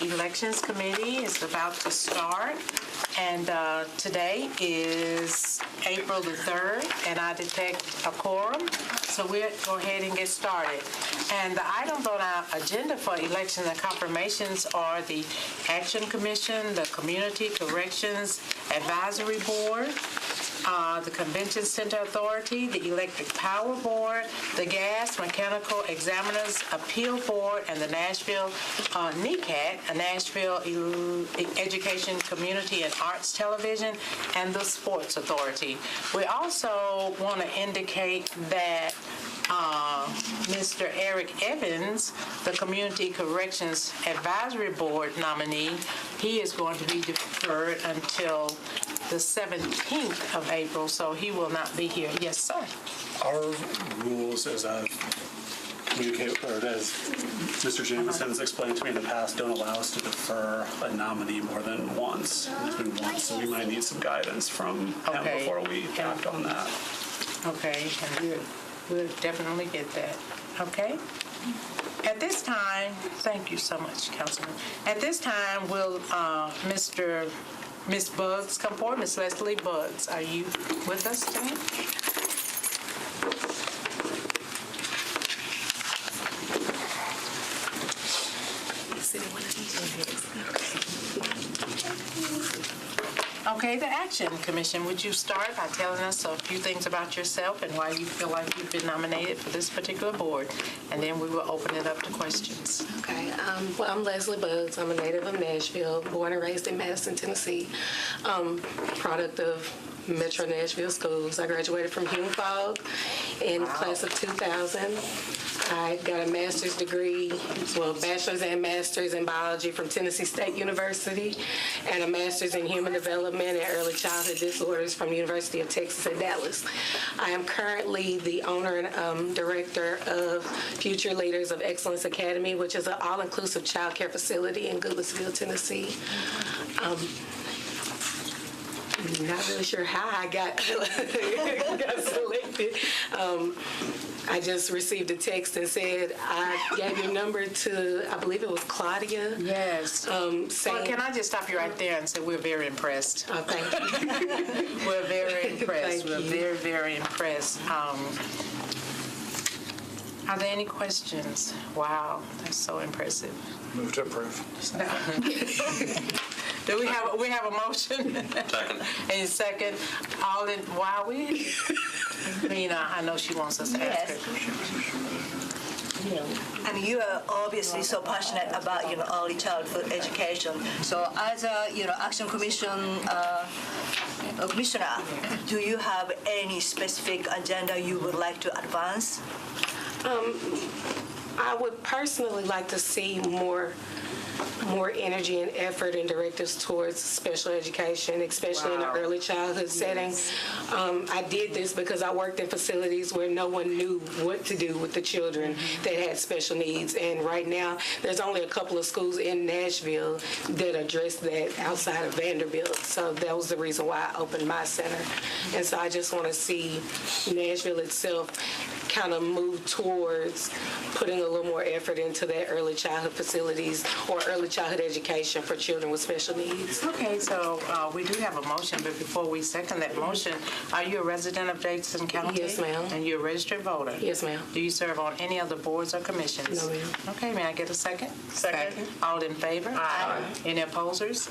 Elections Committee is about to start, and today is April the 3rd, and I detect a quorum, so we'll go ahead and get started. And the items on our agenda for elections and confirmations are the Action Commission, the Community Corrections Advisory Board, the Convention Center Authority, the Electric Power Board, the Gas Mechanical Examiners Appeal Board, and the Nashville NECAT, a Nashville Education, Community, and Arts Television, and the Sports Authority. We also want to indicate that Mr. Eric Evans, the Community Corrections Advisory Board nominee, he is going to be deferred until the 17th of April, so he will not be here. Yes, sir. Our rules, as I've communicated, or as Mr. Jameson has explained to me in the past, don't allow us to defer a nominee more than once. It's been once, so we might need some guidance from him before we act on that. Okay, and we'll definitely get that. Okay? At this time, thank you so much, Councilman. At this time, will Ms. Buggs come forward? Ms. Leslie Buggs, are you with us today? Okay, the Action Commission, would you start by telling us a few things about yourself and why you feel like you've been nominated for this particular board? And then we will open it up to questions. Okay, well, I'm Leslie Buggs. I'm a native of Nashville, born and raised in Madison, Tennessee, product of Metro Nashville schools. I graduated from Hume Fogg in class of 2000. I got a master's degree, well, bachelor's and master's in biology from Tennessee State University, and a master's in human development and early childhood disorders from University of Texas at Dallas. I am currently the owner and director of Future Leaders of Excellence Academy, which is an all-inclusive child care facility in Goodlettsville, Tennessee. I'm not really sure how I got selected. I just received a text and said, I gave your number to, I believe it was Claudia. Yes. Well, can I just stop you right there and say we're very impressed. Oh, thank you. We're very impressed. Thank you. Very, very impressed. Are there any questions? Wow, that's so impressive. Move to approve. Do we have a motion? Second. And second, all in, wow, I know she wants us to ask her. And you are obviously so passionate about early childhood education. So as a Action Commission commissioner, do you have any specific agenda you would like to advance? I would personally like to see more energy and effort and directives towards special education, especially in the early childhood setting. I did this because I worked in facilities where no one knew what to do with the children that had special needs. And right now, there's only a couple of schools in Nashville that address that outside of Vanderbilt. So that was the reason why I opened my center. And so I just want to see Nashville itself kind of move towards putting a little more effort into their early childhood facilities or early childhood education for children with special needs. Okay, so we do have a motion, but before we second that motion, are you a resident of Davidson County? Yes, ma'am. And you're a registered voter? Yes, ma'am. Do you serve on any other boards or commissions? No, ma'am. Okay, may I get a second? Second. All in favor? Aye. Any opposers?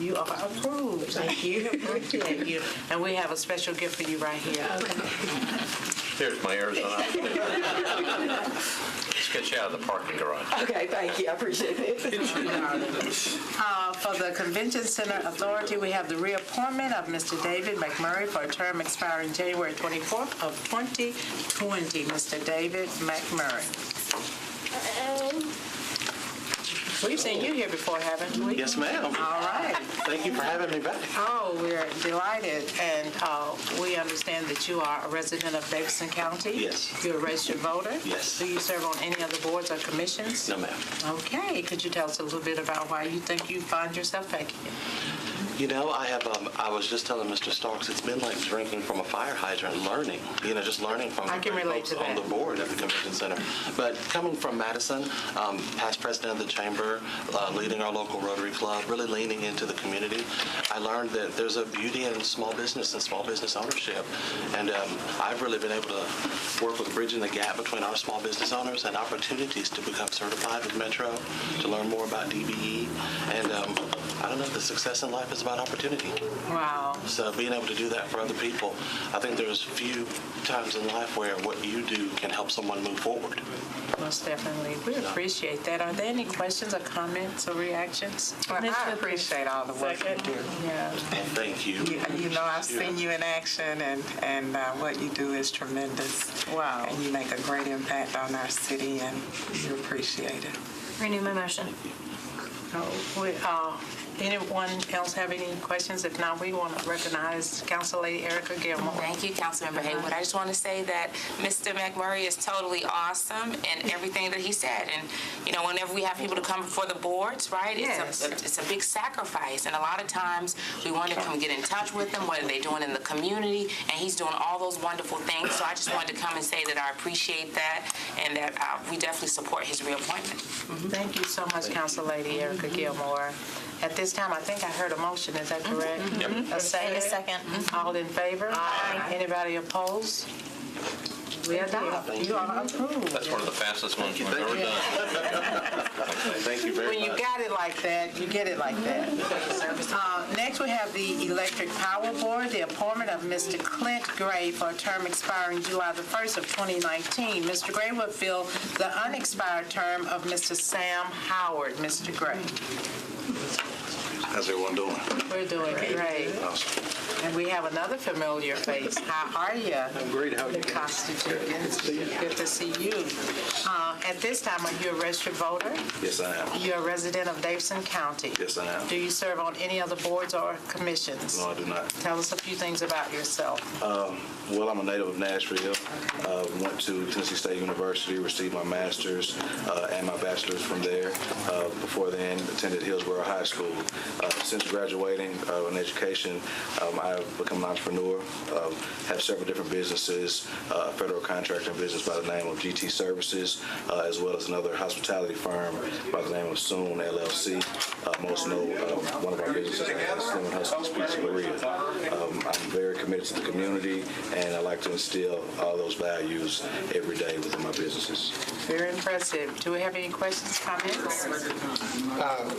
You are approved. Thank you. Thank you. And we have a special gift for you right here. Here's my Arizona. Let's get you out of the parking garage. Okay, thank you. I appreciate it. For the Convention Center Authority, we have the reappointment of Mr. David McMurray for a term expiring January 24th of 2020. Mr. David McMurray. We've seen you here before, haven't we? Yes, ma'am. All right. Thank you for having me back. Oh, we're delighted, and we understand that you are a resident of Davidson County. Yes. You're a registered voter. Yes. Do you serve on any other boards or commissions? No, ma'am. Okay. Could you tell us a little bit about why you think you find yourself vacant? You know, I was just telling Mr. Starks, it's been like drinking from a fire hydrant, learning, just learning from I can relate to on that. the board at the convention center. But coming from Madison, past president of the chamber, leading our local Rotary Club, really leaning into the community, I learned that there's a beauty in small business and small business ownership. And I've really been able to work with bridging the gap between our small business owners and opportunities to become certified with Metro, to learn more about DBE. And I don't know, the success in life is about opportunity. Wow. So being able to do that for other people, I think there's few times in life where what you do can help someone move forward. Most definitely. We appreciate that. Are there any questions or comments or reactions? Well, I appreciate all the work you do. Yeah. Thank you. You know, I've seen you in action, and what you do is tremendous. Wow. And you make a great impact on our city, and we appreciate it. Renew my motion. Anyone else have any questions? If not, we want to recognize Council Lady Erica Gilmore. Thank you, Councilmember Haywood. I just want to say that Mr. McMurray is totally awesome in everything that he said. And, whenever we have people to come before the boards, right, Yes. it's a big sacrifice. And a lot of times we want to come get in touch with them, what are they doing in the community, and he's doing all those wonderful things. So I just wanted to come and say that I appreciate that and that we definitely support his reappointment. Thank you so much, Council Lady Erica Gilmore. At this time, I think I heard a motion. Is that correct? A second? A second. All in favor? Aye. Anybody opposed? We adopt. You are approved. That's one of the fastest ones we've ever done. Thank you very When you much. got it like that, you get it like that. Next, we have the Electric Power Board, the appointment of Mr. Clint Gray for a term expiring July the 1st of 2019. Mr. Gray will fill the unexpired term of Mr. Sam Howard. Mr. Gray. How's everyone doing? We're doing great. Awesome. And we have another familiar face. How are you? I'm great. How are you? Good to see you. At this time, are you a registered voter? Yes, I am. You're a resident of Davidson County. Yes, I am. Do you serve on any other boards or commissions? No, I do not. Tell us a few things about yourself. Well, I'm a native of Nashville. Went to Tennessee State University, received my master's and my bachelor's from there. Before then, attended Hillsborough High School. Since graduating in education, I've become an entrepreneur. Have several different businesses, a federal contracting business by the name of GT Services, as well as another hospitality firm by the name of Soon LLC. Most know one of our businesses is Slim and Husky's Pizzeria. I'm very committed to the community, and I like to instill all those values every day within my businesses. Very impressive. Do we have any questions, comments?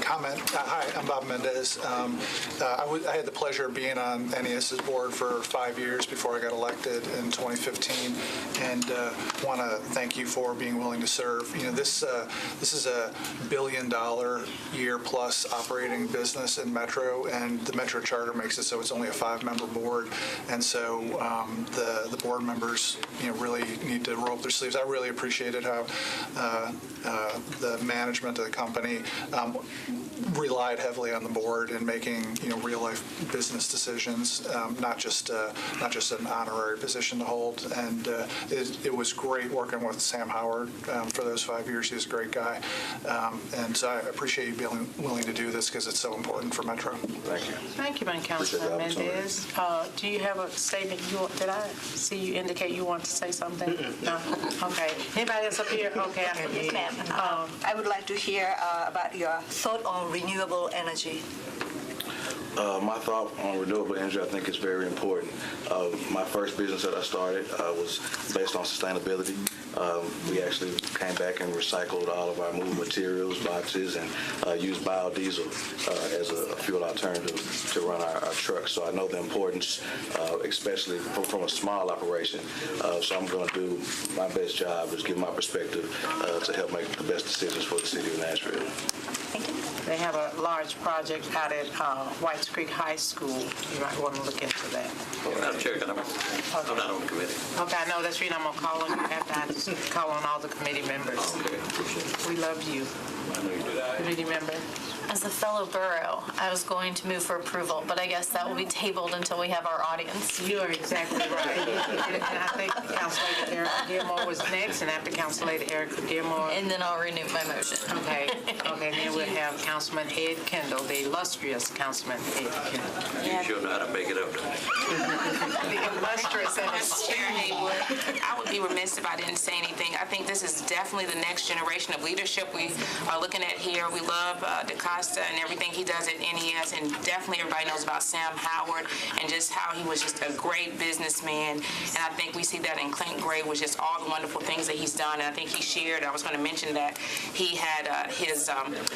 Comment. Hi, I'm Bob Mendez. I had the pleasure of being on NES's board for 5 years before I got elected in 2015, and want to thank you for being willing to serve. This is a $1 billion year plus operating business in Metro, and the Metro Charter makes it so it's only a 5-member board, and so the board members really need to roll up their sleeves. I really appreciated how the management of the company relied heavily on the board in making real life business decisions, not just an honorary position to hold. And it was great working with Sam Howard for those 5 years. He was a great guy, and so I appreciate you being willing to do this because it's so important for Metro. Thank you. Thank you, Councilman Mendez. Do you have a statement did I see you indicate you want to say something? No? Okay. Anybody else up here? Okay. Yes, ma'am. I would like to hear about your thought on renewable energy. My thought on renewable energy, I think, is very important. My first business that I started was based on sustainability. We actually came back and recycled all of our moving materials, boxes, and used biodiesel as a fuel alternative to run our trucks. So I know the importance, especially from a small operation. So I'm going to do my best job is give my perspective to help make the best decisions for the city of Nashville. Thank you. They have a large project out at Whites Creek High School. You might want to look into that. Madam Chair, I'm not on the committee. Okay, I know that's the reason I'm going to call on you after I just call on all the committee members. Okay, appreciate it. We love you. I know you do that. Committee member. As a fellow borough, I was going to move for approval, but I guess that will be tabled until we have our audience. You are exactly right. And I think Council Lady Erica Gilmore was next, and after Council Lady Erica Gilmore. And then I'll renew my motion. Okay, then we'll have Councilman Ed Kendall, the illustrious Councilman Ed Kendall. You sure know how to make it up. The illustrious and Chair Haywood, I would be remiss if I didn't say anything. I think this is definitely the next generation of leadership we are looking at here. We love DaCosta and everything he does at NES, and definitely everybody knows about Sam Howard and just how he was just a great businessman. And I think we see that in Clint Gray with just all the wonderful things that he's done. And I think he shared, I was going to mention that he had his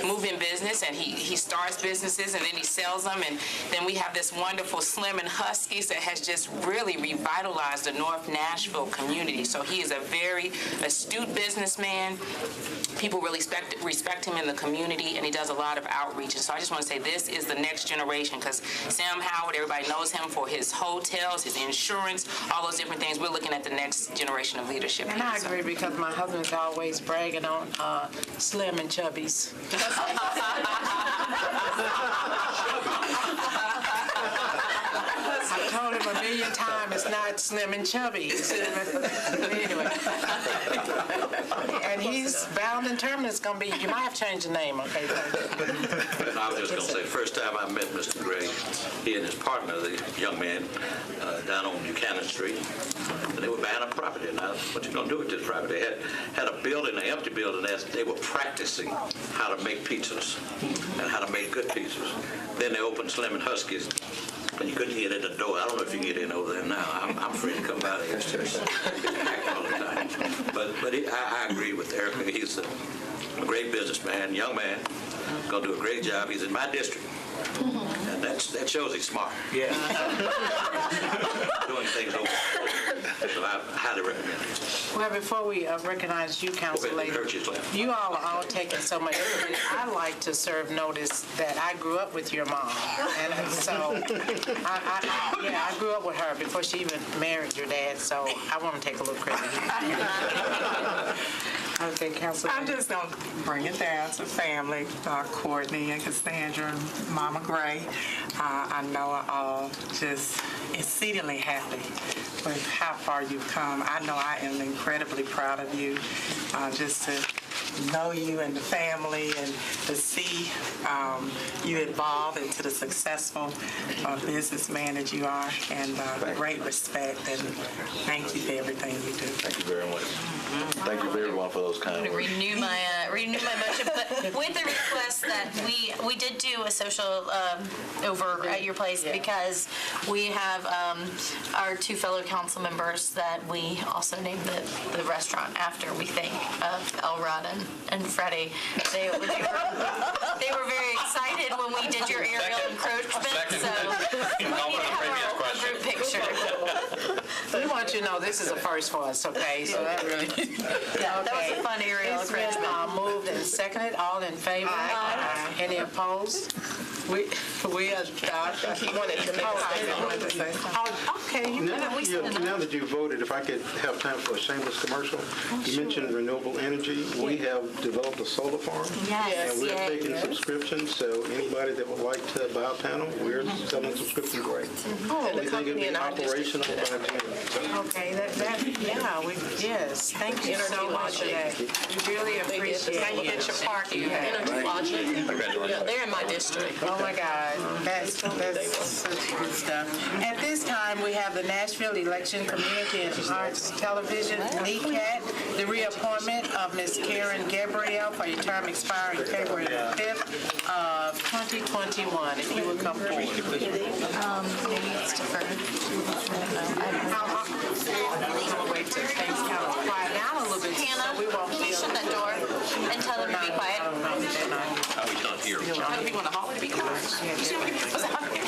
moving business, and he starts businesses and then he sells them. And then we have this wonderful Slim and Huskies that has just really revitalized the North Nashville community. So he is a very astute businessman. People really respect him in the community, and he does a lot of outreach. And so I just want to say this is the next generation, because Sam Howard, everybody knows him for his hotels, his insurance, all those different things. We're looking at the next generation of leadership. And I agree, because my husband's always bragging on Slim and Chubbies. I told him a million times it's not Slim and Chubbies. Anyway. And he's bound and determined it's going to be, you might have changed the name, okay? And I was just going to say, first time I met Mr. Gray, he and his partner, the young man, down on Buchanan Street, and they were buying a property. Now, what you going to do with this property? They had a building, an empty building, they were practicing how to make pizzas and how to make good pizzas. Then they opened Slim and Huskies, and you couldn't get in the door. I don't know if you can get in over there now. I'm free to come by there. It's packed all the time. But I agree with Eric. He's a great businessman, young man, going to do a great job. He's in my district. And that shows he's smart. Yeah. Doing things over. So I highly recommend it. Well, before we recognize you, Council Lady, you all are all taking so much credit. I like to serve notice that I grew up with your mom. And so, I grew up with her before she even married your dad, so I want to take a little credit. Okay, Council I'm Lady. just going to bring it down to family, Courtney and Cassandra and Mama Gray. I know are all just exceedingly happy with how far you've come. I know I am incredibly proud of you, just to know you and the family and to see you evolve into the successful businessman that you are, and great respect, and thank you for everything you do. Thank you very much. Thank you very much for those kind I'm going to words. renew my motion, but with the request that we did do a social over at your place, because we have our two fellow council members that we also named the restaurant after. We think of Elrod and Freddie. They were very excited when we did your aerial encroachment, so we need to have a group picture. We want you to know this is a first for us, okay? So that really... Yeah, that was a fun aerial It's been encroachment. moved and seconded. All in favor? Aye. Any opposed? We are... He wanted to make a statement. Oh, okay. Now that you voted, if I could have time for a shameless commercial. You mentioned renewable energy. We have developed a solar farm. Yes, And we're yay. taking subscriptions, so anybody that would like to buy a panel, we're selling subscription rates. We think it'll be operational by June. So Okay, yes, thank you so much for that. We really appreciate it. Now you get your parking. Energy launching. Yeah, they're in my district. Oh my God, that's such good stuff. At this time, we have the Nashville Election Community and Arts Television, NECAT, the reappointment of Ms. Karen Gabrielle for a term expiring February the 5th of 2021. If you would come forward. Maybe it's deferred. I'll wait till things kind of quiet down a little bit, Hannah, so we won't can you feel... shut that door and tell them to be quiet? How we can't hear him. Other people in the hallway to be quiet. You see how many people's out there?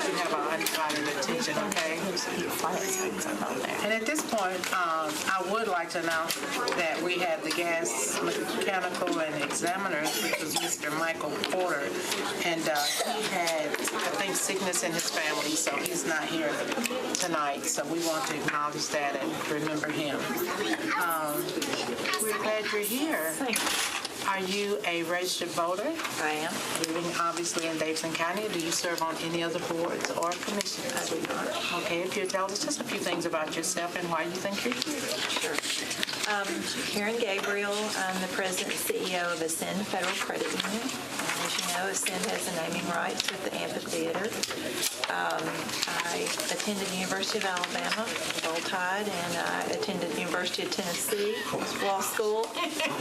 You have our undivided attention, okay? And at this point, I would like to announce that we have the gas, mechanical, and examiners, which was Mr. Michael Porter, and he had, I think, sickness in his family, so he's not here tonight. So we want to acknowledge that and remember him. We're glad you're here. Are you a registered voter? I am. Living obviously in Davidson County. Do you serve on any other boards or commissions? I do not. Okay, if you tell us just a few things about yourself and why you think you're here. Sure. Karen Gabriel. I'm the president and CEO of Ascend Federal Credit Union. As you know, Ascend has the naming rights with the amphitheater. I attended the University of Alabama, Roll Tide, and I attended the University of Tennessee Law School. And I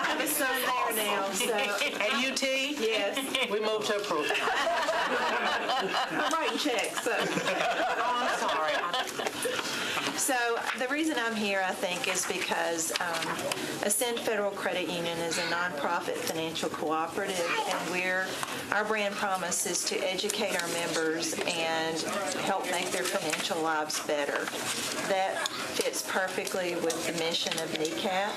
have a son there now, so. At UT? Yes. We moved to approve. I'm writing checks, so. Oh, I'm sorry. So the reason I'm here, I think, is because Ascend Federal Credit Union is a nonprofit financial cooperative, and our brand promise is to educate our members and help make their financial lives better. That fits perfectly with the mission of NECAT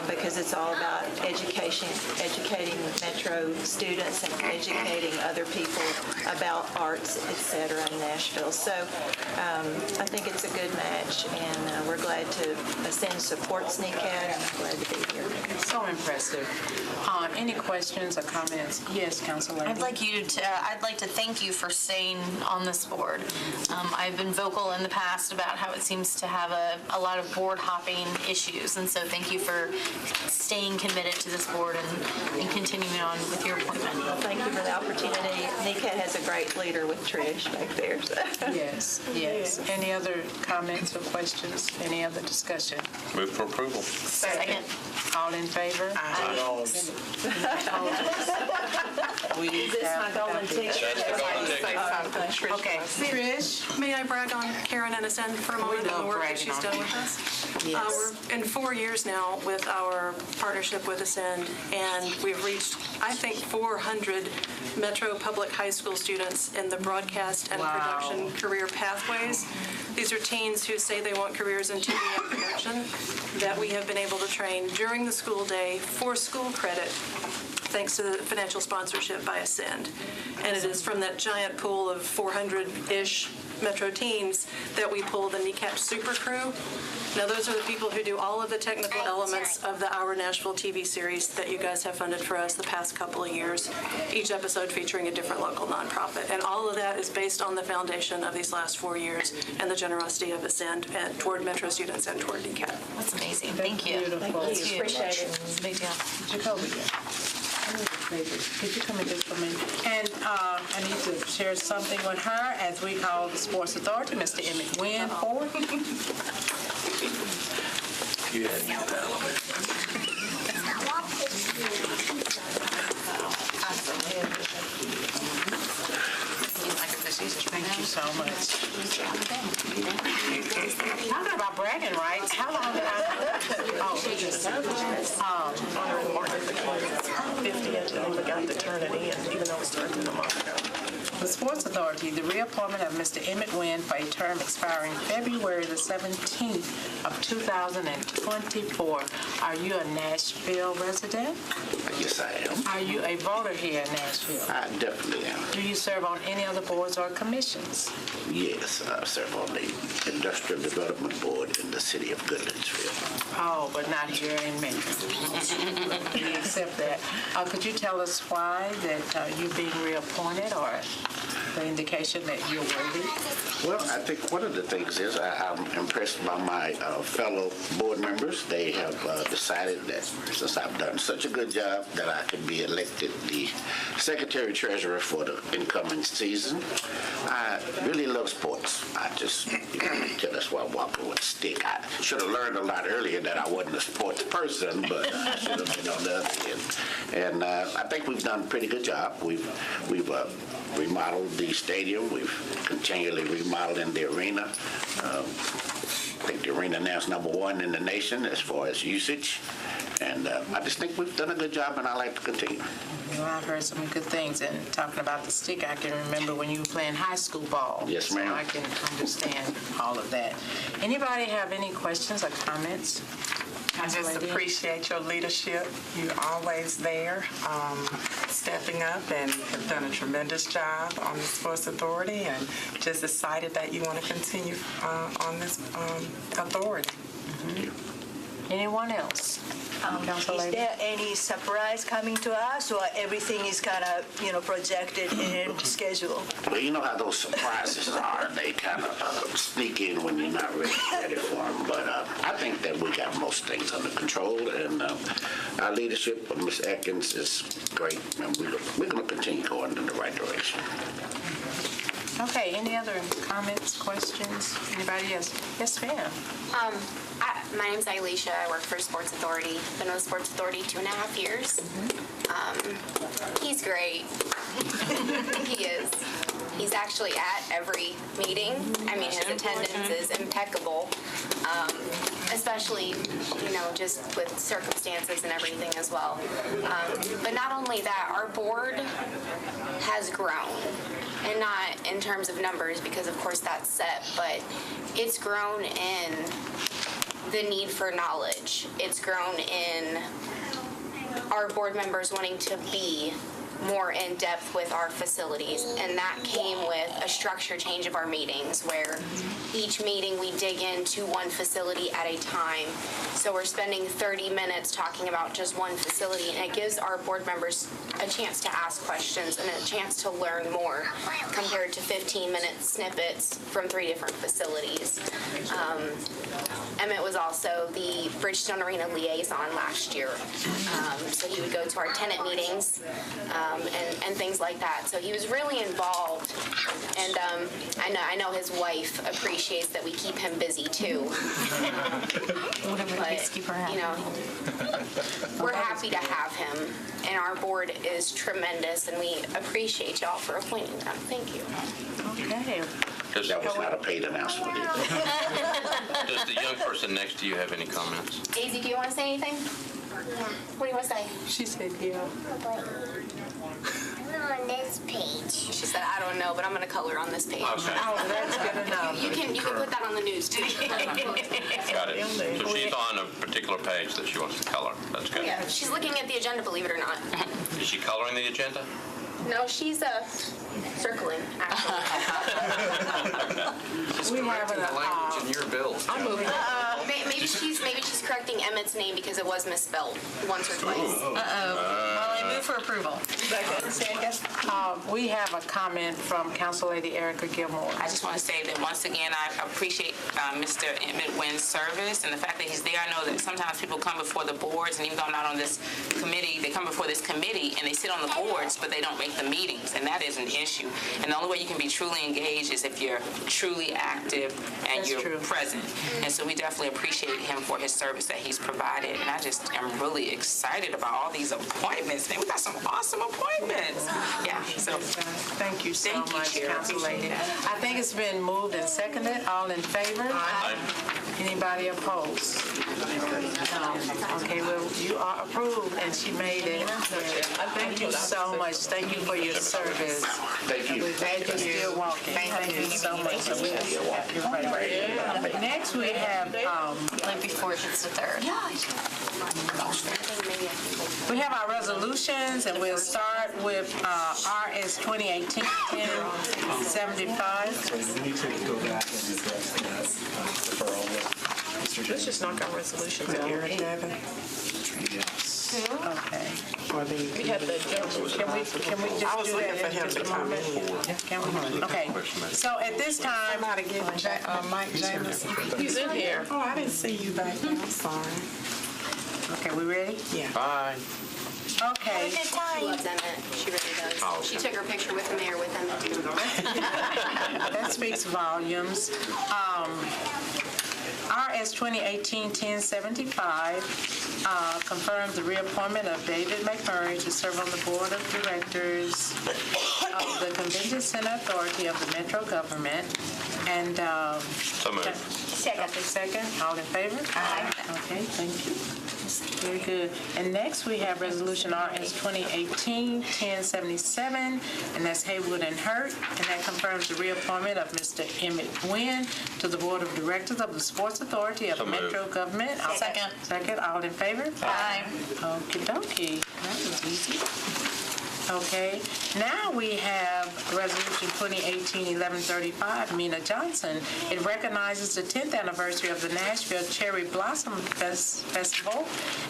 because it's all about educating Metro students and educating other people about arts, etc. in Nashville. So I think it's a good match, and we're glad to Ascend supports NECAT, and I'm glad to be here. So impressive. Any questions or comments? Yes, Council Lady. I'd like to thank you for staying on this board. I've been vocal in the past about how it seems to have a lot of board hopping issues, and so thank you for staying committed to this board and continuing on with your appointment. Well, thank you for the opportunity. NECAT has a great leader with Trish back there. So. Yes, yes. Any other comments or questions? Any other discussion? Move for approval. Second. All in favor? Is this my golden ticket? Okay, Trish? May I brag on Karen and Ascend for a moment on the work that she's done with us? Yes. We're in 4 years now with our partnership with Ascend, and we've reached, I think, 400 Metro Public High School students in the broadcast and production career pathways. These are teens who say they want careers in TV and production that we have been able to train during the school day for school credit, thanks to the financial sponsorship by Ascend. And it is from that giant pool of 400-ish Metro teams that we pull the NECAT Super Crew. Now, those are the people who do all of the technical elements of the Our Nashville TV series that you guys have funded for us the past couple of years, each episode featuring a different local nonprofit. And all of that is based on the foundation of these last 4 years and the generosity of Ascend and toward Metro students and toward NECAT. That's amazing. Thank you. Beautiful. It's huge. Appreciate it. It's a big deal. Jacoby. Could you come in just a minute? And I need to share something with her as we call the Sports Authority, Mr. Emmett Wynn, forward. Thank you so much. Talking about bragging rights, how long did I? Oh, 50th, and I forgot to turn it in, even though it started a month ago. The Sports Authority, the reappointment of Mr. Emmett Wynn for a term expiring February the 17th of 2024. Are you a Nashville resident? Yes, I am. Are you a voter here in Nashville? I definitely am. Do you serve on any other boards or commissions? Yes, I serve on the Industrial Development Board in the city of Goodlettsville. Oh, but not here in Memphis. We accept that. Could you tell us why that you're being reappointed, or the indication that you're worthy? Well, I think one of the things is I'm impressed by my fellow board members. They have decided that since I've done such a good job that I can be elected the Secretary-Treasurer for the incoming season. I really love sports. I just, that's why I'm walking with a stick. I should have learned a lot earlier that I wasn't a sports person, but I should have been on the other end. And I think we've done a pretty good job. We've remodeled the stadium. We've continually remodeled in the arena. I think the arena now is #1 in the nation as far as usage. And I just think we've done a good job, and I like to continue. Well, I've heard some good things, and talking about the stick, I can remember when you were playing high school ball. Yes, ma'am. So I can understand all of that. Anybody have any questions or comments? I just appreciate your leadership. You're always there, stepping up, and have done a tremendous job on the Sports Authority, and just excited that you want to continue on this authority. Anyone else? Council Is lady? there any surprise coming to us, or everything is kind of, projected and scheduled? Well, you know how those surprises are. They kind of sneak in when you're not really ready for them. But I think that we got most things under control, and our leadership of Ms. Atkins is great, and we're going to continue going in the right direction. Okay, any other comments, questions? Anybody else? Yes, ma'am. My name's Elisha. I work for Sports Authority. Been with Sports Authority 2.5 years. He's great. He is. He's actually at every meeting. I mean, his attendance is impeccable, especially, just with circumstances and everything as well. But not only that, our board has grown. And not in terms of numbers, because of course that's set, but it's grown in the need for knowledge. It's grown in our board members wanting to be more in depth with our facilities, and that came with a structure change of our meetings, where each meeting we dig into one facility at a time. So we're spending 30 minutes talking about just one facility, and it gives our board members a chance to ask questions and a chance to learn more compared to 15-minute snippets from 3 different facilities. Emmett was also the Bridgestone Arena liaison last year, so he would go to our tenant meetings and things like that. So he was really involved, and I know his wife appreciates that we keep him busy too. But, we're happy to have him, and our board is tremendous, and we appreciate y'all for appointing them. Thank you. Okay. That was not a paid announcement. Does the young person next to you have any comments? Daisy, do you want to say anything? What do you want to say? She said, yeah. On this page. She said, I don't know, but I'm going to color on this page. Okay. Oh, that's good enough. You can put that on the news, too. Got it. So she's on a particular page that she wants to color. That's good. Yeah, she's looking at the agenda, believe it or not. Is she coloring the agenda? No, she's circling, actually. We have an, language in your bills. Maybe she's correcting Emmett's name because it was misspelled once or twice. Well, I move for approval. we have a comment from Council Lady Erica Gilmore. I just want to say that once again, I appreciate Mr. Emmett Wynn's service and the fact that he's there. I know that sometimes people come before the boards, and even though I'm not on this committee, they come before this committee and they sit on the boards, but they don't make the meetings, and that is an issue. And the only way you can be truly engaged is if you're truly active and you're present. And so we definitely appreciate him for his service that he's provided. And I just am really excited about all these appointments. Man, we got some awesome appointments. Yeah, so thank you so much, Council Lady. I think it's been moved and seconded. All in favor? Aye. Anybody opposed? No. Okay, well, you are approved, and she made it. Thank you so much. Thank you for your service. Thank you. We're glad you're still walking. Thank you so much. Next, we have, Before it gets to third. we have our resolutions, and we'll start with RS 2018-1075. We need to go back and address that deferral with Mr. Let's just knock out resolutions out here. Yes. Okay. We have the Can we just do that I was looking for him to come in. Can we? Okay. So at this time, How to get Mike Jameson? He's in here. Oh, I didn't see you back there. I'm sorry. okay, we ready? Yeah. Bye. Okay. She loves Emmett. She really does. Oh, okay. She took her picture with the mayor with Emmett. That speaks volumes. RS 2018-1075 confirms the reappointment of David McMurray to serve on the Board of Directors of the Convention Center Authority of the Metro Government. And So moved. second. All in favor? Aye. Okay, thank you. Very good. And next we have Resolution RS 2018-1077, and that's Haywood and Hurt, and that confirms the reappointment of Mr. Emmett Gwynn to the Board of Directors of the Sports Authority of So moved. Metro Government. Second. Second, all in favor? Aye. Okie dokie, that was easy. Okay, now we have Resolution 2018-1135, Mina Johnson. It recognizes the 10th anniversary of the Nashville Cherry Blossom Festival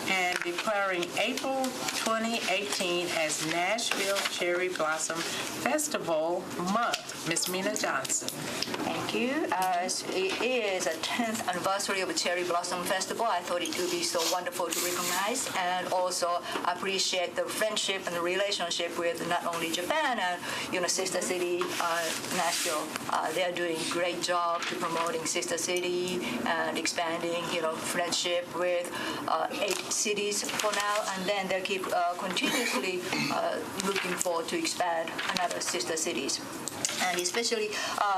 and declaring April 2018 as Nashville Cherry Blossom Festival Month. Miss Mina Johnson. Thank you. As it is a 10th anniversary of the Cherry Blossom Festival, I thought it would be so wonderful to recognize and also appreciate the friendship and the relationship with not only Japan and sister city Nashville. They are doing a great job to promoting sister city and expanding friendship with 8 cities for now, and then they keep continuously looking forward to expand another sister cities. And especially,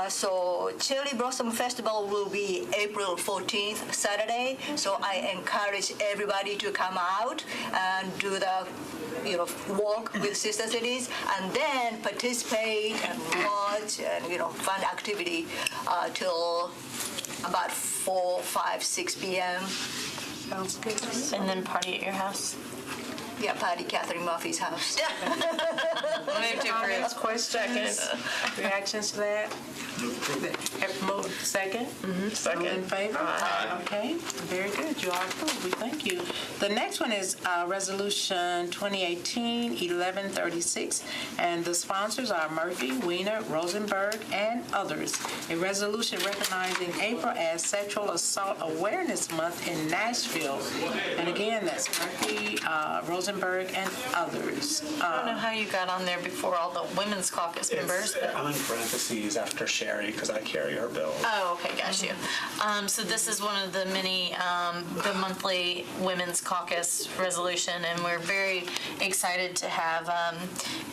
so Cherry Blossom Festival will be April 14th, Saturday. So I encourage everybody to come out and do the walk with sister cities, and then participate and watch and fun activity till about 4, 5, 6 p.m. Sounds good. And then party at your house. Yeah, party Catherine Murphy's house. Comments, questions, reactions to that? Second? Second. All in favor? Aye. Okay, very good. You are approved. We thank you. The next one is Resolution 2018-1136, and the sponsors are Murphy, Wiener, Rosenberg, and others. A resolution recognizing April as Sexual Assault Awareness Month in Nashville. And again, that's Murphy, Rosenberg, and others. I don't know how you got on there before all the Women's Caucus members. But... I'm in parentheses after Sherry because I carry her bill. Oh, okay, got you. So this is one of the many, the monthly Women's Caucus resolution, and we're very excited to have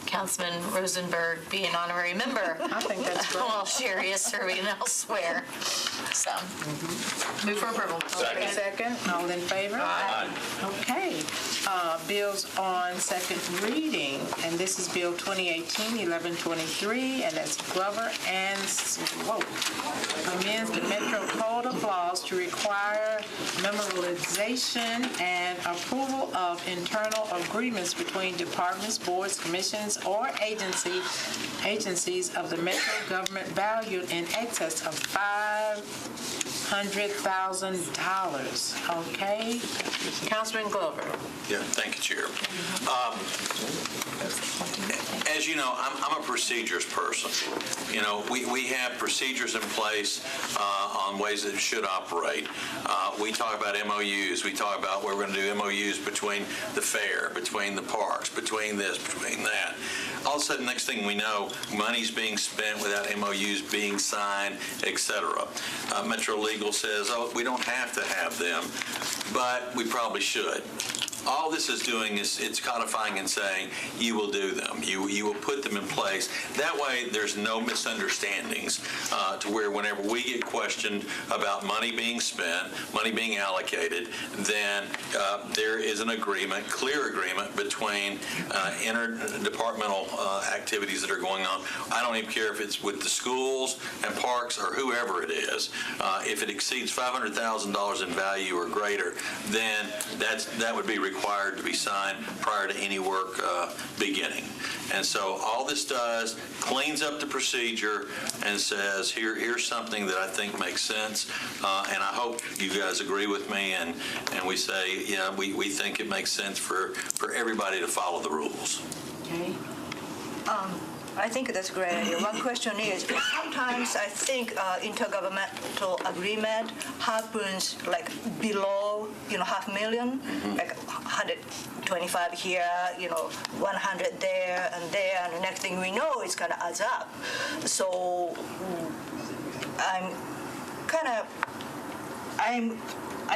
Councilman Rosenberg be an honorary member. I think that's great. While Sherry is serving elsewhere. So, move for approval. Second. All in favor? Aye. Okay. Bills on second reading, and this is Bill 2018-1123, and that's Glover and Swope. Amends the Metro Code of Laws to require memorialization and approval of internal agreements between departments, boards, commissions, or agencies of the Metro government valued in excess of $500,000. Okay? Councilman Glover. Yeah, thank you, Chair. As you know, I'm a procedures person. We have procedures in place on ways that it should operate. We talk about MOUs. We talk about where we're going to do MOUs between the fair, between the parks, between this, between that. All of a sudden, next thing we know, money's being spent without MOUs being signed, etc. Metro Legal says, oh, we don't have to have them, but we probably should. All this is doing is it's codifying and saying you will do them. You will put them in place. That way there's no misunderstandings to where whenever we get questioned about money being spent, money being allocated, then there is an agreement, clear agreement between interdepartmental activities that are going on. I don't even care if it's with the schools and parks or whoever it is. If it exceeds $500,000 in value or greater, then that would be required to be signed prior to any work beginning. And so all this does, cleans up the procedure and says, here's something that I think makes sense. And I hope you guys agree with me and we say, we think it makes sense for everybody to follow the rules. Okay. I think that's a great idea. One question is, sometimes I think intergovernmental agreement happens like below, $500,000, like 125 here, 100 there, and the next thing we know, it's kind of adds up. So I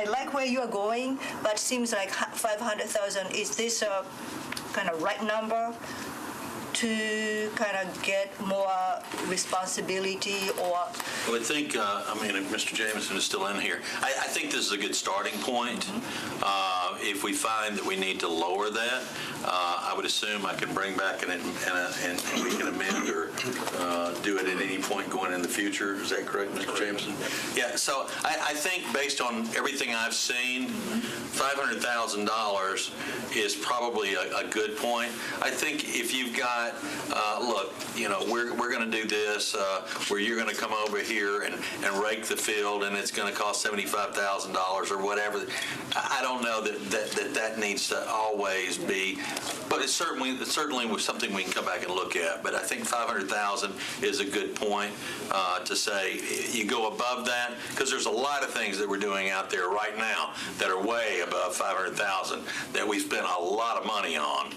like where you are going, but seems like 500,000. Is this a kind of right number to kind of get more responsibility or? I would think, if Mr. Jameson is still in here, I think this is a good starting point. if we find that we need to lower that, I would assume I can bring back and we can amend or do it at any point going in the future. Is that correct, Mr. Jameson? Yeah, so I think based on everything I've seen, $500,000 is probably a good point. I think if you've got, look, we're going to do this where you're going to come over here and rake the field and it's going to cost $75,000 or whatever. I don't know that needs to always be, but it certainly was something we can come back and look at. But I think 500,000 is a good point to say you go above that, because there's a lot of things that we're doing out there right now that are way above 500,000 that we spent a lot of money on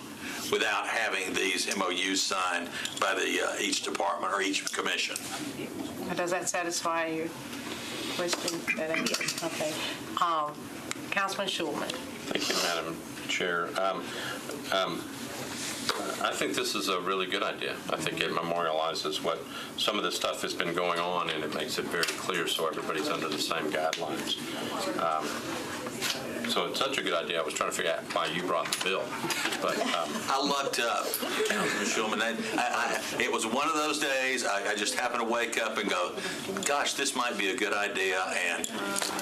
without having these MOUs signed by each department or each commission. Does that satisfy your question? Yes. Okay. Councilman Schulman. Thank you, Madam Chair. I think this is a really good idea. I think it memorializes what some of this stuff has been going on, and it makes it very clear so everybody's under the same guidelines. So it's such a good idea. I was trying to figure out why you brought the bill. But I lucked up, Councilman Schulman. It was one of those days I just happened to wake up and go, gosh, this might be a good idea, and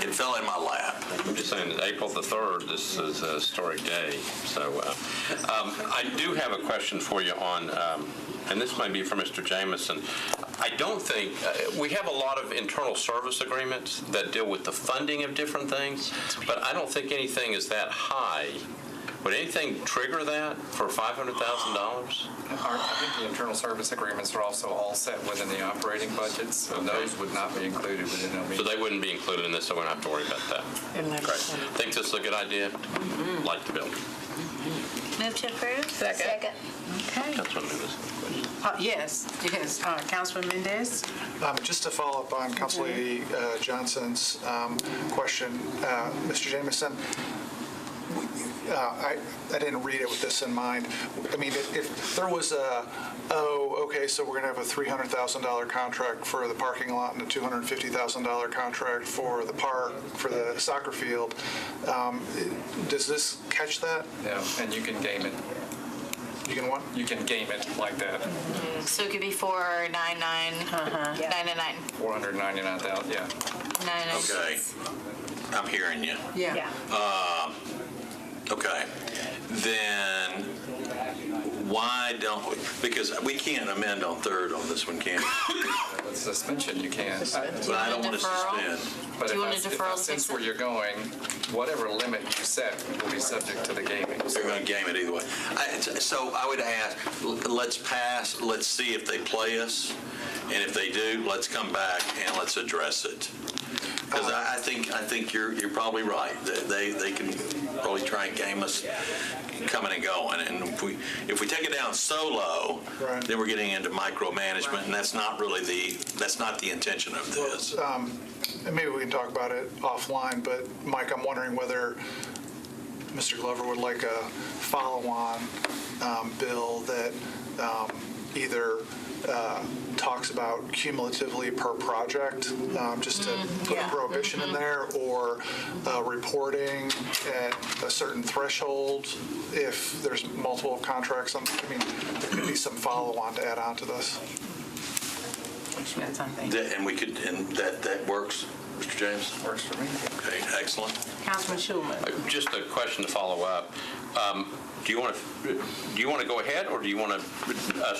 it fell in my lap. I'm just saying that April the 3rd, this is a historic day. So I do have a question for you on, and this might be for Mr. Jameson. I don't think, we have a lot of internal service agreements that deal with the funding of different things, but I don't think anything is that high. Would anything trigger that for $500,000? I think the internal service agreements are also all set within the operating budgets, so those would not be included within LB. So they wouldn't be included in this, so we don't have to worry about that. Great. Think this is a good idea? Like the bill. Move to approve? Second. Okay. Councilman Mendez. Yes. Councilman Mendez. Just to follow up on Council Lady Johnson's question, Mr. Jameson, I didn't read it with this in mind. I mean, if there was okay, so we're going to have a $300,000 contract for the parking lot and a $250,000 contract for the park, for the soccer field, does this catch that? Yeah, and you can game it. You can what? You can game it like that. So it could be 499, 999. 499,000, yeah. 999. Okay. I'm hearing you. Yeah. Okay. Then why don't we? Because we can't amend on 3rd on this one, can we? With suspension, you can. But I don't want to suspend. But Do you want a if I deferral? sense where you're going, whatever limit you set will be subject to the gaming. They're going to game it either way. So I would ask, let's pass, let's see if they play us, and if they do, let's come back and let's address it. Because I think you're probably right. They can probably try and game us coming and going. And if we take it down so low, then we're getting into micromanagement, and that's not the intention of this. And maybe we can talk about it offline, but Mike, I'm wondering whether Mr. Glover would like a follow-on bill that either talks about cumulatively per project, just to put a prohibition in there, or reporting at a certain threshold if there's multiple contracts. I mean, there could be some follow-on to add on to this. And that works, Mr. James? Works for me. Okay, excellent. Councilman Schulman. Just a question to follow up. Do you want to go ahead, or do you want us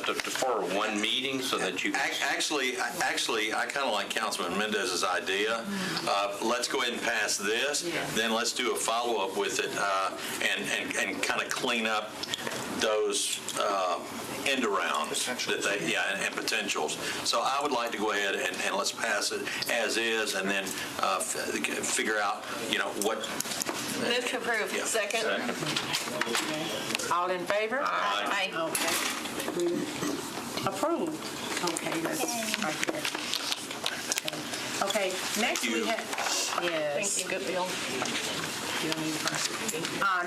to defer one meeting so that you? Actually, I kind of like Councilman Mendez's idea. Let's go ahead and pass this. Then let's do a follow-up with it and kind of clean up those end arounds and potentials. So I would like to go ahead and let's pass it as is, and then figure out what. Move to approve. Yeah. Second. All in favor? Aye. Okay. Approved. Okay, that's right there. Okay, next we have. Yes. Thank you, good deal.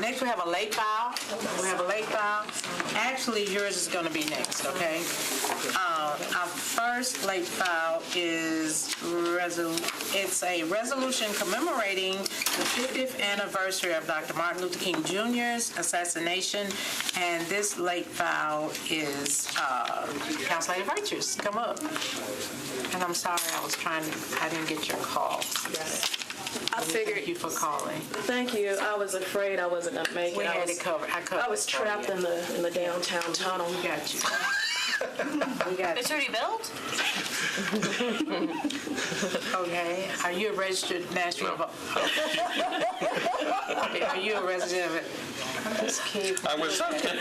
Next, we have a late file. Actually, yours is going to be next, okay? Our first late file is it's a resolution commemorating the 50th anniversary of Dr. Martin Luther King Jr.'s assassination, and this late file is Councilor Virtues. Come up. And I'm sorry, I didn't get your call. I figured. Thank you for calling. Thank you. I was afraid I wasn't gonna make it. We had it covered. I was trapped in the downtown tunnel. We got you. We got It's already built? Okay. Are you a registered Nashville? No. Okay. Are you a resident of it? I'm just kidding. I was okay.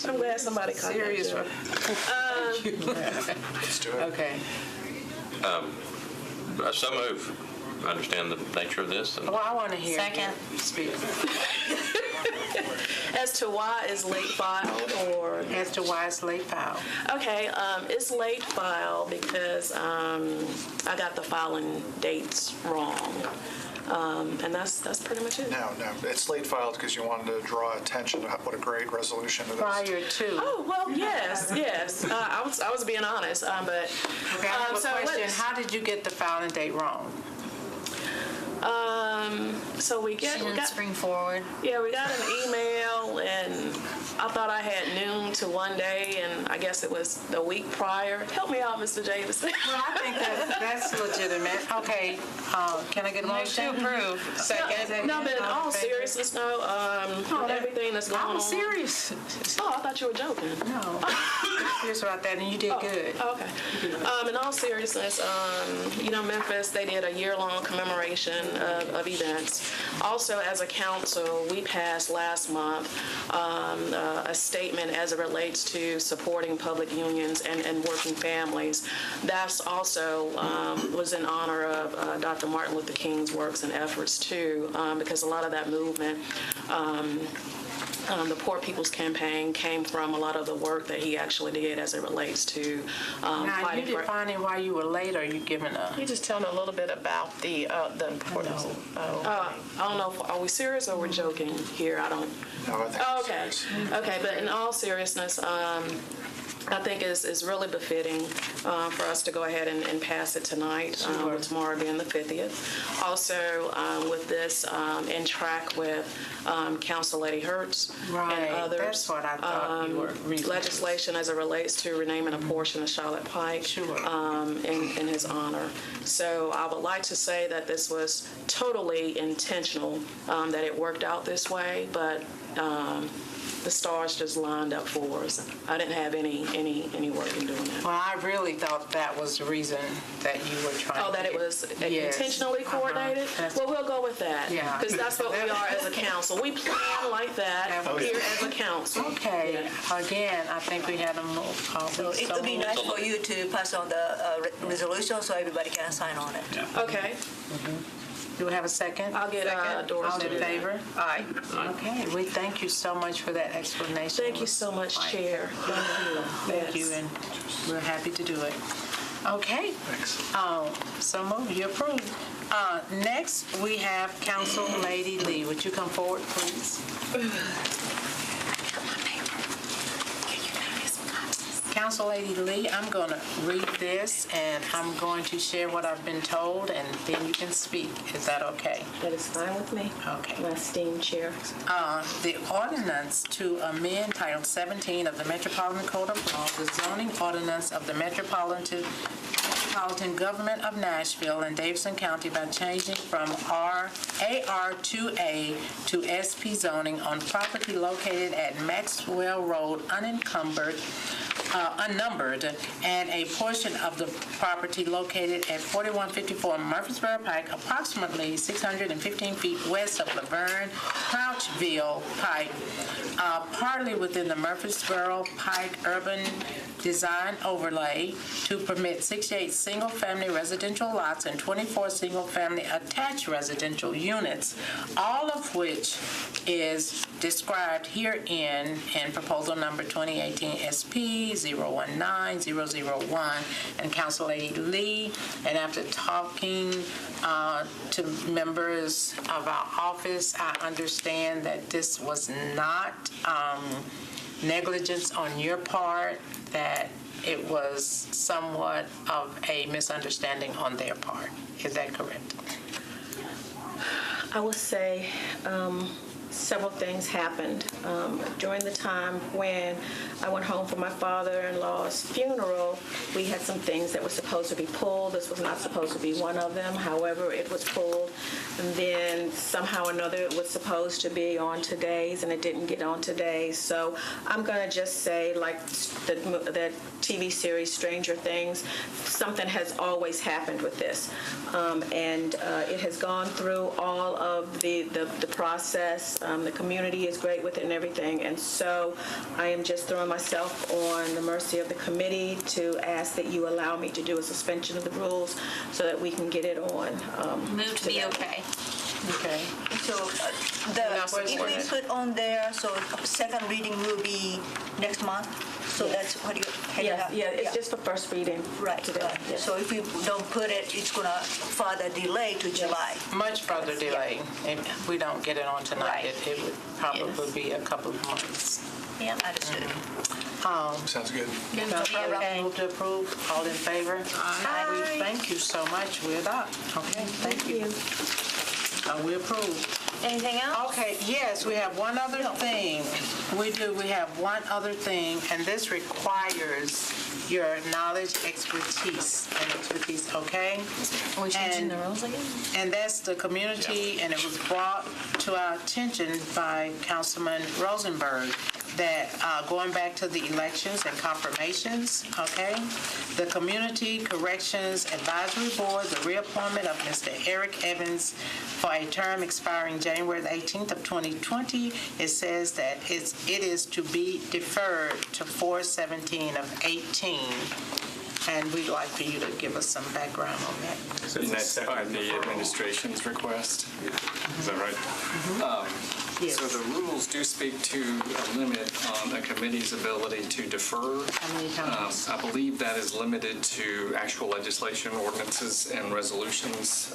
I'm glad somebody caught serious. Let's do it. Okay. So move. I understand the nature of this. And Well, I want to hear Second. you speak. As to why it's late filed, or As to why it's late filed. okay, it's late filed because I got the filing dates wrong, and that's pretty much it. No, it's late filed because you wanted to draw attention to what a great resolution it is. Prior to. Oh well, yes. I was being honest, but Okay, I have a so question. let's- How did you get the filing date wrong? So we She didn't got spring forward. yeah, we got an email, and I thought I had noon to one day, and I guess it was the week prior. Help me out, Mr. Jameson. Well, I think that's legitimate. Okay, can I get a motion? To approve. Second. No, but in all seriousness, no. With everything that's going on. I'm serious. Oh, I thought you were joking. No, I'm serious about that, and you did good. Okay. In all seriousness, Memphis, they did a year-long commemoration of events. Also, as a council, we passed last month a statement as it relates to supporting public unions and working families. That's also was in honor of Dr. Martin Luther King's works and efforts, too, because a lot of that movement, the Poor People's Campaign, came from a lot of the work that he actually did as it relates to Now, you fighting for... defining why you were late, or are you giving a... Can you just tell me a little bit about the importance of... I don't know, are we serious or we're joking here? I don't... No, I think it's serious. Okay, but in all seriousness, I think it's really befitting for us to go ahead and pass it tonight, with tomorrow being the 50th. Also, with this, in track with Council Lady Hertz and others. That's what I thought you were reading. Legislation as it relates to renaming a portion of Charlotte Pike in his honor. So I would like to say that this was totally intentional, that it worked out this way, but the stars just lined up for us. I didn't have any work in doing that. Well, I really thought that was the reason that you were trying to... Oh, that it was Yes. intentionally coordinated? Well, we'll go with that. Yeah. Because that's what we are as a council. We plan like that here as a council. Okay. Again, I think we had a move. So it would be nice for you to pass on the resolution so everybody can sign on it. Okay. Do we have a second? I'll get Doris All to in do that. favor? Aye. Okay, we thank you so much for that explanation. Thank you so much, Chair. Thank you, and we're happy to do it. Okay. Thanks. So moved, you approve. Next, we have Council Lady Lee. Would you come forward, please? Council Lady Lee, I'm going to read this, and I'm going to share what I've been told, and then you can speak. Is that okay? That is fine with me. Okay. My esteemed Chair. The ordinance to amend Title 17 of the Metropolitan Code of Law, the zoning ordinance of the Metropolitan Government of Nashville and Davidson County by changing from AR2A to SP zoning on property located at Maxwell Road unnumbered, and a portion of the property located at 4154 Murfreesboro Pike, approximately 615 feet west of Laverne, Crouchville Pike, partly within the Murfreesboro Pike Urban Design Overlay, to permit 68 single-family residential lots and 24 single-family attached residential units, all of which is described herein in proposal number 2018 SP 019-001, and Council Lady Lee. And after talking to members of our office, I understand that this was not negligence on your part, that it was somewhat of a misunderstanding on their part. Is that correct? I would say several things happened. During the time when I went home for my father-in-law's funeral, we had some things that were supposed to be pulled. This was not supposed to be one of them. However, it was pulled. And then somehow or another it was supposed to be on today's, and it didn't get on today's. So I'm going to just say, like the TV series Stranger Things, something has always happened with this. And it has gone through all of the process. The community is great with it and everything. And so I am just throwing myself on the mercy of the committee to ask that you allow me to do a suspension of the rules so that we can get it on. Move to be okay. Okay. So if we put on there, so second reading will be next month? So that's what you headed up? Yeah, it's just for first reading Right. today. Yes. So if we don't put it, it's going to further delay to July. Much further delay. If we don't get it on tonight, it would probably be a couple of months. Yeah. Understood. Sounds good. Move to approve. All in favor? Aye. Thank you so much. We're done. Okay, thank you. We approve. Anything else? Okay, yes, we have one other thing. We do, we have one other thing, and this requires your knowledge, expertise, okay? Are we changing the rules again? And that's the community, and it was brought to our attention by Councilman Rosenberg that going back to the elections and confirmations, okay? The Community Corrections Advisory Board, the reappointment of Mr. Eric Evans for a term expiring January the 18th of 2020, it says that it is to be deferred to 4/17 of 18. And we'd like for you to give us some background on that. And that's by the administration's request? Is that right? Yes. So the rules do speak to a limit on a committee's ability to defer. How many times? I believe that is limited to actual legislation, ordinances, and resolutions.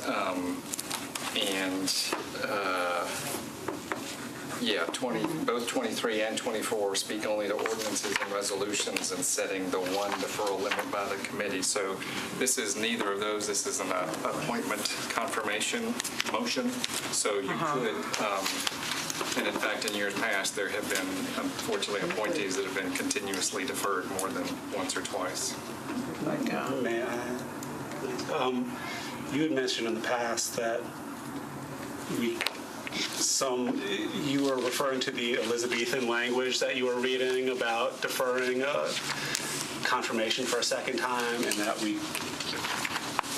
Both 23 and 24 speak only to ordinances and resolutions and setting the one deferral limit by the committee. So this is neither of those. This is an appointment confirmation motion. So you could, and in fact, in years past, there have been, unfortunately, appointees that have been continuously deferred more than once or twice. May I? You had mentioned in the past that you were referring to the Elizabethan language that you were reading about deferring confirmation for a second time, and that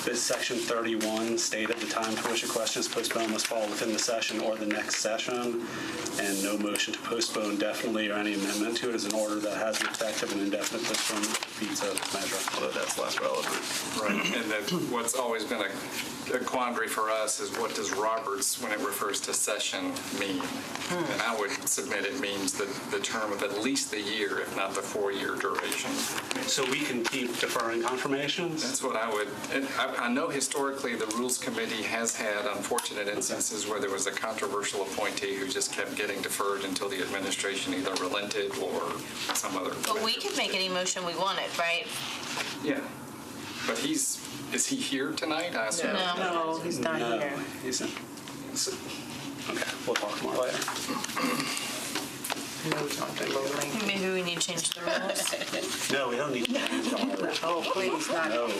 this section 31 stated the time for which a question is postponed must fall within the session or the next session, and no motion to postpone definitely or any amendment to it is an order that has the effect of an indefinite postponement defeats a measure, although that's less relevant. Right, and then what's always been a quandary for us is what does Roberts, when it refers to session, mean? And I would submit it means the term of at least the year, if not the 4-year duration. So we can keep deferring confirmations? That's what I would, and I know historically the Rules Committee has had unfortunate instances where there was a controversial appointee who just kept getting deferred until the administration either relented or some other. But we can make any motion we wanted, right? Yeah, but is he here tonight? I assume. No, he's not here. Okay, we'll talk more later. Maybe we need to change the rules. No, we don't need to change all of it. Oh, please, not, no. No,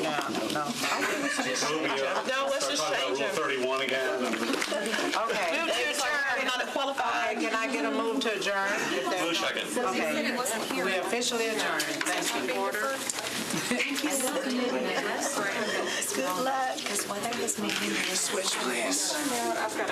let's just change it. Rule 31 again. Okay. Move to adjourn. Not qualified. Can I get a move to adjourn? Move second. Okay. We officially adjourn. Thank you. Order. Good luck. Because weather has made me Switch, please. I've got